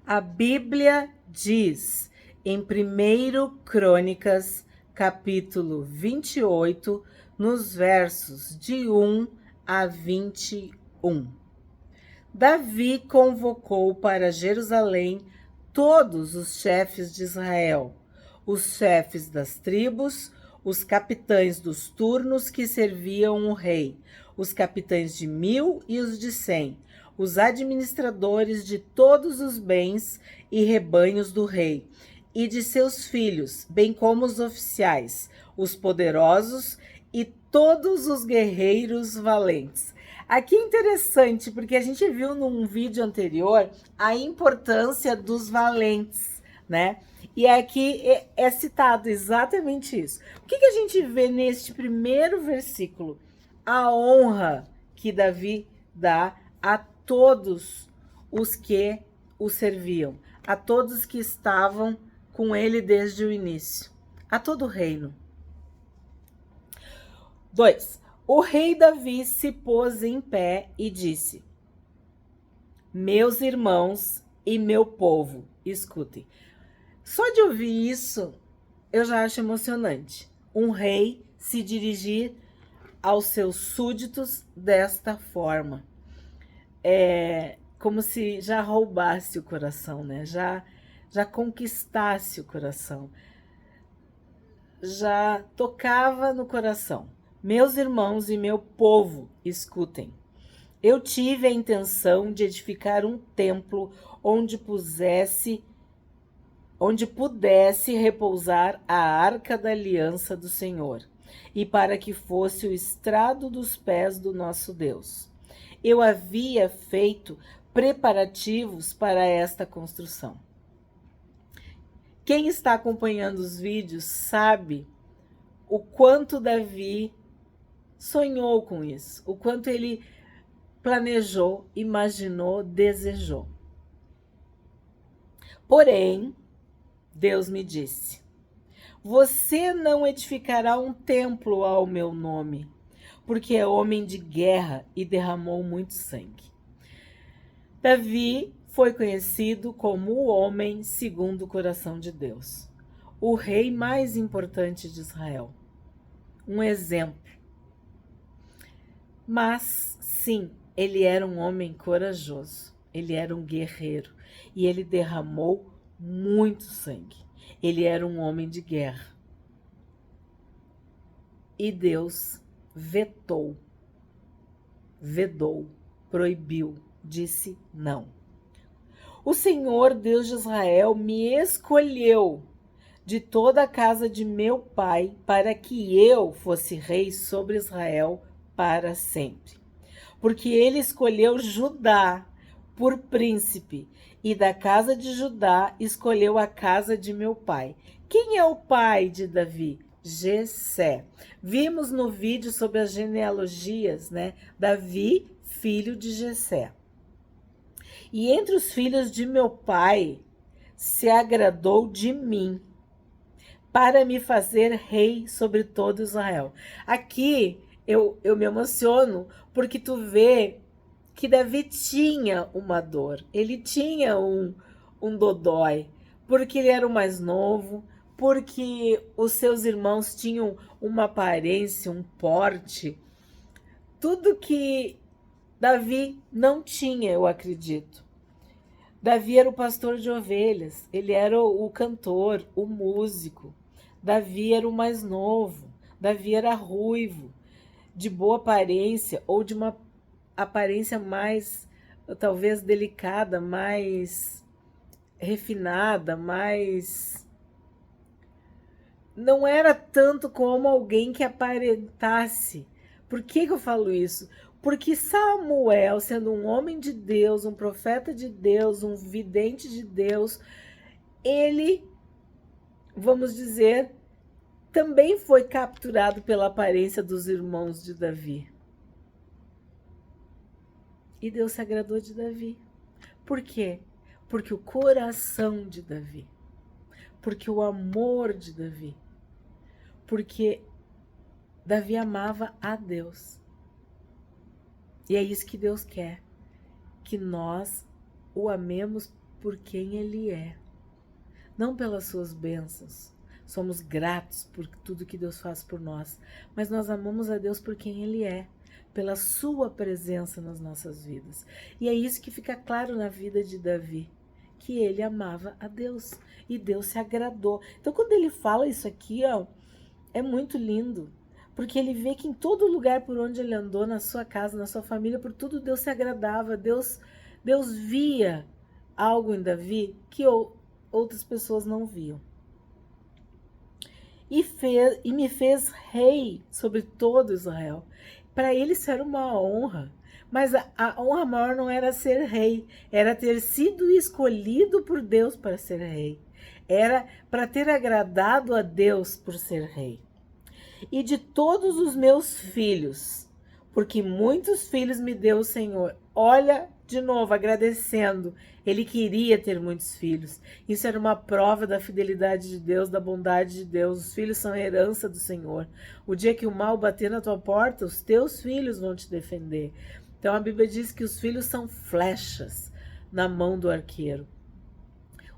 A Bíblia diz em 1 Crônicas, capítulo 28, nos versos de 1 a 21. Davi convocou para Jerusalém todos os chefes de Israel, os chefes das tribos, os capitães dos turnos que serviam o rei, os capitães de 1.000 e os de 100, os administradores de todos os bens e rebanhos do rei e de seus filhos, bem como os oficiais, os poderosos e todos os guerreiros valentes. Aqui é interessante, porque a gente viu num vídeo anterior a importância dos valentes, né? E aqui é citado exatamente isso. O que a gente vê neste primeiro versículo? A honra que Davi dá a todos os que o serviam, a todos que estavam com ele desde o início, a todo o reino. 2. O rei Davi se pôs em pé e disse: meus irmãos e meu povo, escutem. Só de ouvir isso, eu já acho emocionante. Um rei se dirigir aos seus súditos desta forma. É como se já roubasse o coração, né? Já conquistasse o coração. Já tocava no coração. Meus irmãos e meu povo, escutem. Eu tive a intenção de edificar um templo onde pudesse repousar a arca da aliança do Senhor, e para que fosse o estrado dos pés do nosso Deus. Eu havia feito preparativos para esta construção. Quem está acompanhando os vídeos sabe o quanto Davi sonhou com isso, o quanto ele planejou, imaginou, desejou. Porém, Deus me disse: você não edificará um templo ao meu nome, porque é homem de guerra e derramou muito sangue. Davi foi conhecido como o homem segundo o coração de Deus, o rei mais importante de Israel, um exemplo. Mas, sim, ele era um homem corajoso, ele era um guerreiro e ele derramou muito sangue. Ele era um homem de guerra. E Deus vedou, proibiu, disse não. O Senhor, Deus de Israel, me escolheu de toda a casa de meu pai para que eu fosse rei sobre Israel para sempre. Porque ele escolheu Judá por príncipe, e da casa de Judá escolheu a casa de meu pai. Quem é o pai de Davi? Jessé. Vimos no vídeo sobre as genealogias, né? Davi, filho de Jessé. E entre os filhos de meu pai se agradou de mim, para me fazer rei sobre todo Israel. Aqui eu me emociono, porque tu vê que Davi tinha uma dor, ele tinha um dodói, porque ele era o mais novo, porque os seus irmãos tinham uma aparência, um porte, tudo que Davi não tinha, eu acredito. Davi era o pastor de ovelhas, ele era o cantor, o músico. Davi era o mais novo, Davi era ruivo, de boa aparência, ou de uma aparência mais, talvez, delicada, mais refinada, mais... Não era tanto como alguém que aparentasse. Por que eu falo isso? Porque Samuel, sendo um homem de Deus, um profeta de Deus, um vidente de Deus, ele, vamos dizer, também foi capturado pela aparência dos irmãos de Davi. E Deus se agradou de Davi. Por quê? Porque o coração de Davi, porque o amor de Davi, porque Davi amava a Deus. E é isso que Deus quer, que nós o amemos por quem Ele é, não pelas suas bênçãos. Somos gratos por tudo que Deus faz por nós, mas nós amamos a Deus por quem Ele é, pela sua presença nas nossas vidas. E é isso que fica claro na vida de Davi, que ele amava a Deus e Deus se agradou. Então, quando ele fala isso aqui, ó, é muito lindo, porque ele vê que em todo lugar por onde ele andou, na sua casa, na sua família, por tudo Deus se agradava, Deus via algo em Davi que outras pessoas não viam. E me fez rei sobre todo Israel. Para ele isso era uma honra, mas a honra maior não era ser rei, era ter sido escolhido por Deus para ser rei. Era para ter agradado a Deus por ser rei. E de todos os meus filhos, porque muitos filhos me deu o Senhor. Olha, de novo, agradecendo. Ele queria ter muitos filhos. Isso era uma prova da fidelidade de Deus, da bondade de Deus. Os filhos são herança do Senhor. O dia que o mal bater na tua porta, os teus filhos vão te defender. Então a Bíblia diz que os filhos são flechas na mão do arqueiro.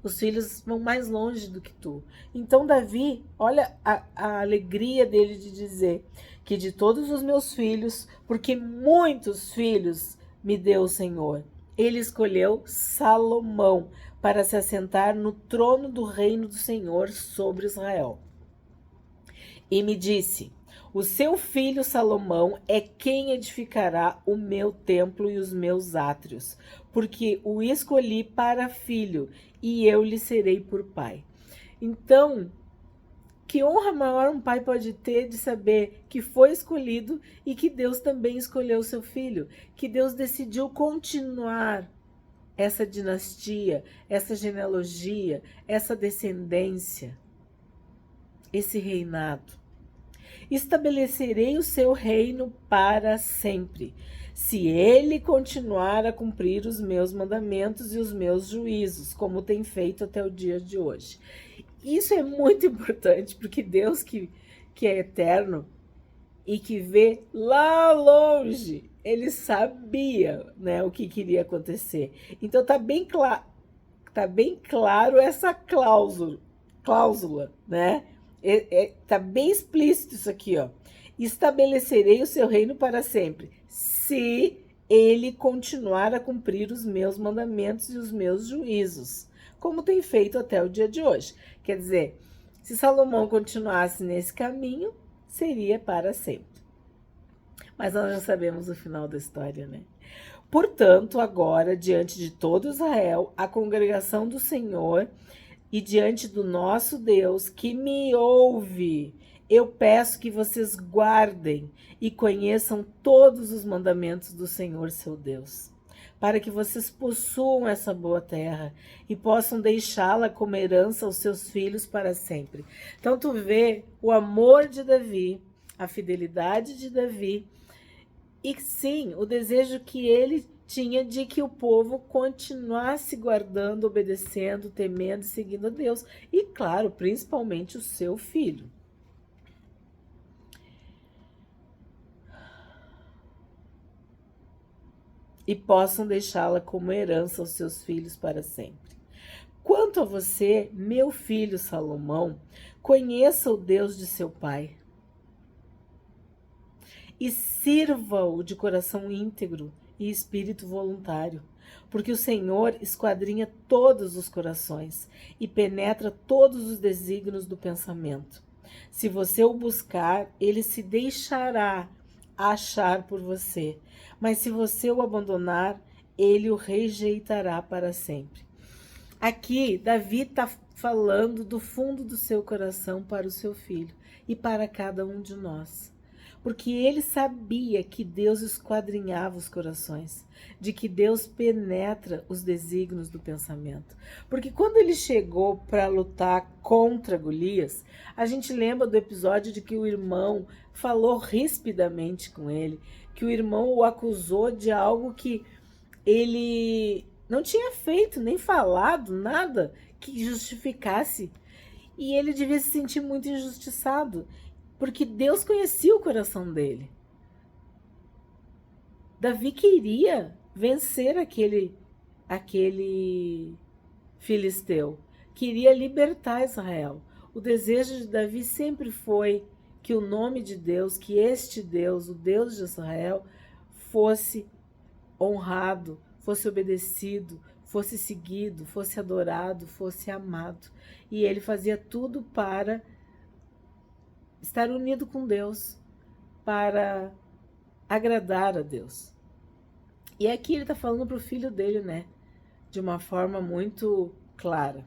Os filhos vão mais longe do que tu. Então Davi, olha a alegria dele de dizer que de todos os meus filhos, porque muitos filhos me deu o Senhor, ele escolheu Salomão para se assentar no trono do reino do Senhor sobre Israel. E me disse: o seu filho Salomão é quem edificará o meu templo e os meus átrios, porque o escolhi para filho, e eu lhe serei por pai. Então, que honra maior um pai pode ter de saber que foi escolhido e que Deus também escolheu o seu filho, que Deus decidiu continuar essa dinastia, essa genealogia, essa descendência, esse reinado. Estabelecerei o seu reino para sempre, se ele continuar a cumprir os meus mandamentos e os meus juízos, como tem feito até o dia de hoje. Isso é muito importante, porque Deus que é eterno e que vê lá longe, ele sabia, né, o que queria acontecer. Então tá bem claro essa cláusula, né? Tá bem explícito isso aqui, ó. Estabelecerei o seu reino para sempre, se ele continuar a cumprir os meus mandamentos e os meus juízos, como tem feito até o dia de hoje. Quer dizer, se Salomão continuasse nesse caminho, seria para sempre. Mas nós já sabemos o final da história, né? Portanto, agora, diante de todo Israel, a congregação do Senhor e diante do nosso Deus que me ouve, eu peço que vocês guardem e conheçam todos os mandamentos do Senhor, seu Deus, para que vocês possuam essa boa terra e possam deixá-la como herança aos seus filhos para sempre. Então tu vê o amor de Davi, a fidelidade de Davi e sim, o desejo que ele tinha de que o povo continuasse guardando, obedecendo, temendo e seguindo a Deus. E claro, principalmente o seu filho. E possam deixá-la como herança aos seus filhos para sempre. Quanto a você, meu filho Salomão, conheça o Deus de seu pai e sirva-o de coração íntegro e espírito voluntário, porque o Senhor esquadrinha todos os corações e penetra todos os desígnios do pensamento. Se você o buscar, ele se deixará achar por você, mas se você o abandonar, ele o rejeitará para sempre. Aqui, Davi está falando do fundo do seu coração para o seu filho e para cada um de nós. Porque ele sabia que Deus esquadrinhava os corações, de que Deus penetra os desígnios do pensamento. Porque quando ele chegou para lutar contra Golias, a gente lembra do episódio de que o irmão falou rispidamente com ele, que o irmão o acusou de algo que ele não tinha feito, nem falado, nada que justificasse. E ele devia se sentir muito injustiçado, porque Deus conhecia o coração dele. Davi queria vencer aquele filisteu. Queria libertar Israel. O desejo de Davi sempre foi que o nome de Deus, que este Deus, o Deus de Israel, fosse honrado, fosse obedecido, fosse seguido, fosse adorado, fosse amado. E ele fazia tudo para estar unido com Deus, para agradar a Deus. E aqui ele está falando para o filho dele, né? De uma forma muito clara.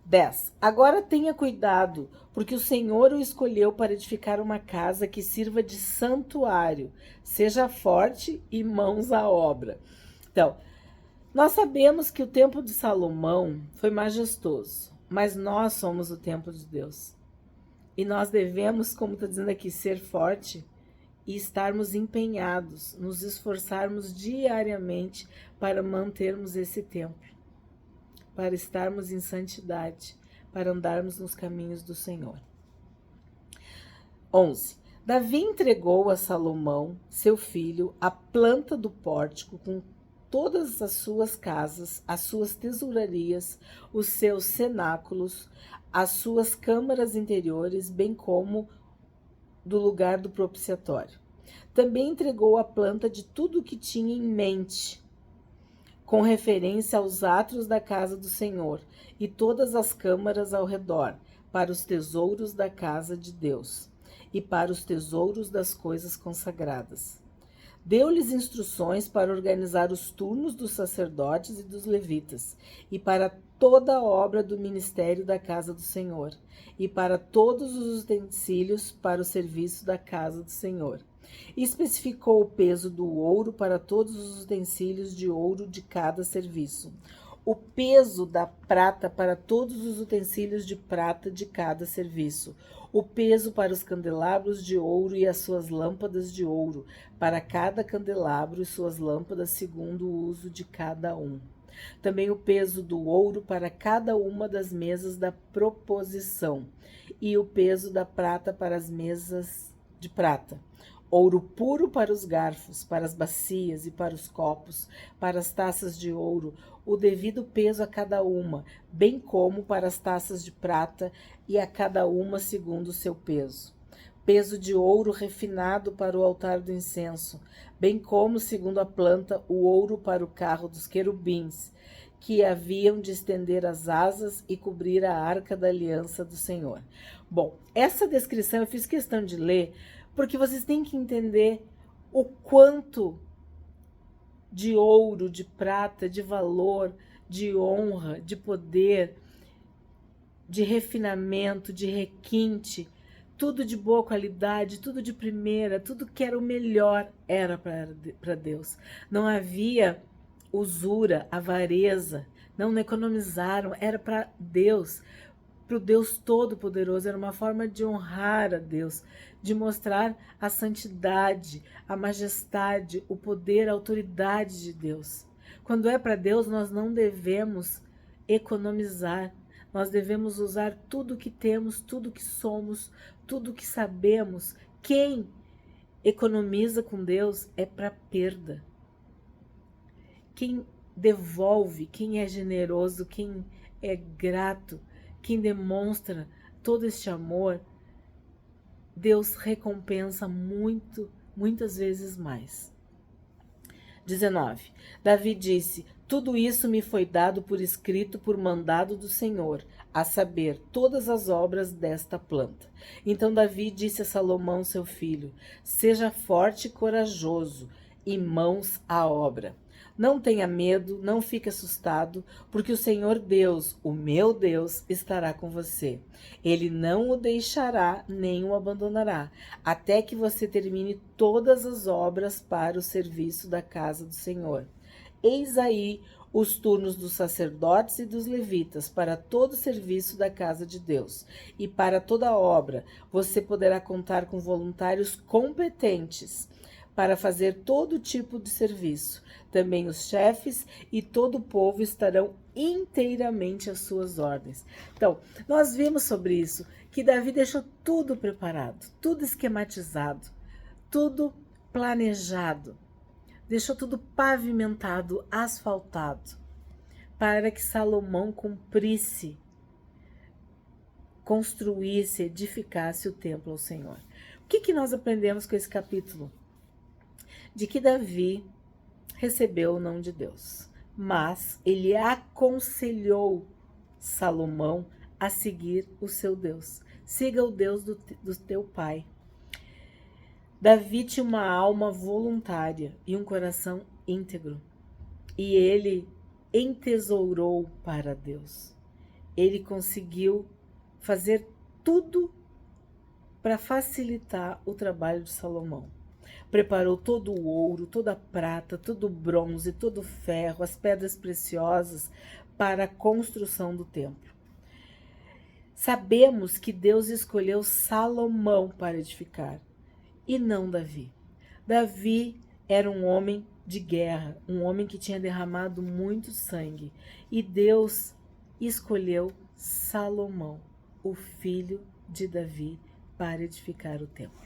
10. Agora tenha cuidado, porque o Senhor o escolheu para edificar uma casa que sirva de santuário. Seja forte e mãos à obra. Então, nós sabemos que o templo de Salomão foi majestoso, mas nós somos o templo de Deus. E nós devemos, como está dizendo aqui, ser forte e estarmos empenhados, nos esforçarmos diariamente para mantermos esse templo, para estarmos em santidade, para andarmos nos caminhos do Senhor. 11. Davi entregou a Salomão, seu filho, a planta do pórtico com todas as suas casas, as suas tesourarias, os seus cenáculos, as suas câmaras interiores, bem como do lugar do propiciatório. Também entregou a planta de tudo o que tinha em mente, com referência aos átrios da casa do Senhor e todas as câmaras ao redor, para os tesouros da casa de Deus e para os tesouros das coisas consagradas. Deu-lhes instruções para organizar os turnos dos sacerdotes e dos levitas, e para toda a obra do ministério da casa do Senhor, e para todos os utensílios para o serviço da casa do Senhor. E especificou o peso do ouro para todos os utensílios de ouro de cada serviço, o peso da prata para todos os utensílios de prata de cada serviço, o peso para os candelabros de ouro e as suas lâmpadas de ouro, para cada candelabro e suas lâmpadas segundo o uso de cada um. Também o peso do ouro para cada uma das mesas da proposição, e o peso da prata para as mesas de prata. Ouro puro para os garfos, para as bacias e para os copos, para as taças de ouro, o devido peso a cada uma, bem como para as taças de prata e a cada uma segundo o seu peso. Peso de ouro refinado para o altar do incenso, bem como, segundo a planta, o ouro para o carro dos querubins, que haviam de estender as asas e cobrir a arca da aliança do Senhor. Bom, essa descrição eu fiz questão de ler, porque vocês têm que entender o quanto de ouro, de prata, de valor, de honra, de poder, de refinamento, de requinte, tudo de boa qualidade, tudo de primeira, tudo que era o melhor era para Deus. Não havia usura, avareza, não economizaram, era para Deus, para o Deus Todo-Poderoso, era uma forma de honrar a Deus, de mostrar a santidade, a majestade, o poder, a autoridade de Deus. Quando é para Deus, nós não devemos economizar, nós devemos usar tudo que temos, tudo que somos, tudo que sabemos. Quem economiza com Deus é para perda. Quem devolve, quem é generoso, quem é grato, quem demonstra todo este amor, Deus recompensa muitas vezes mais. 19. Davi disse: tudo isso me foi dado por escrito por mandado do Senhor, a saber, todas as obras desta planta. Então Davi disse a Salomão, seu filho: seja forte e corajoso, e mãos à obra. Não tenha medo, não fique assustado, porque o Senhor Deus, o meu Deus, estará com você. Ele não o deixará nem o abandonará, até que você termine todas as obras para o serviço da casa do Senhor. Eis aí os turnos dos sacerdotes e dos levitas para todo o serviço da casa de Deus. E para toda obra, você poderá contar com voluntários competentes para fazer todo tipo de serviço. Também os chefes e todo o povo estarão inteiramente às suas ordens. Então, nós vimos sobre isso, que Davi deixou tudo preparado, tudo esquematizado, tudo planejado. Deixou tudo pavimentado, asfaltado, para que Salomão construísse, edificasse o templo ao Senhor. O que nós aprendemos com esse capítulo? De que Davi recebeu o não de Deus, mas ele aconselhou Salomão a seguir o seu Deus. Siga o Deus do teu pai. Davi tinha uma alma voluntária e um coração íntegro, e ele entesourou para Deus. Ele conseguiu fazer tudo para facilitar o trabalho de Salomão. Preparou todo o ouro, toda a prata, todo o bronze, todo o ferro, as pedras preciosas para a construção do templo. Sabemos que Deus escolheu Salomão para edificar e não Davi. Davi era um homem de guerra, um homem que tinha derramado muito sangue, e Deus escolheu Salomão, o filho de Davi, para edificar o templo.